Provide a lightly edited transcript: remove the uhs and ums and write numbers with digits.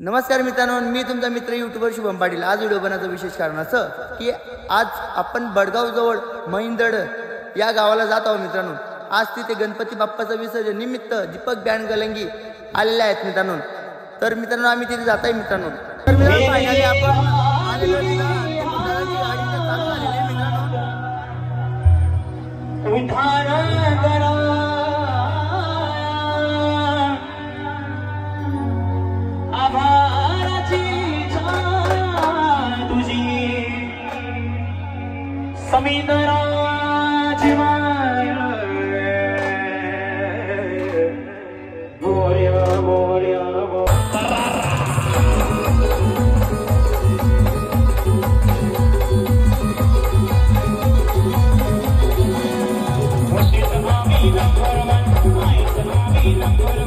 नमस्कार मित्रांनो, मी तुमचा मित्र यूट्यूबर शुभम पाटील। आज व्हिडिओ बनवण्याचं विशेष कारण असं की आज आपण बडगाव जवळ महिंदड या गावाला जात आहोत मित्रांनो। आज तिथे गणपती बाप्पाचं विसर्जन निमित्त दीपक बँड गलंगी आलेले आहेत मित्रांनो। तर मित्रांनो आम्ही तिथे जात आहे मित्रांनो। तर मित्रांनो फायनली आपण आलेलो Number one,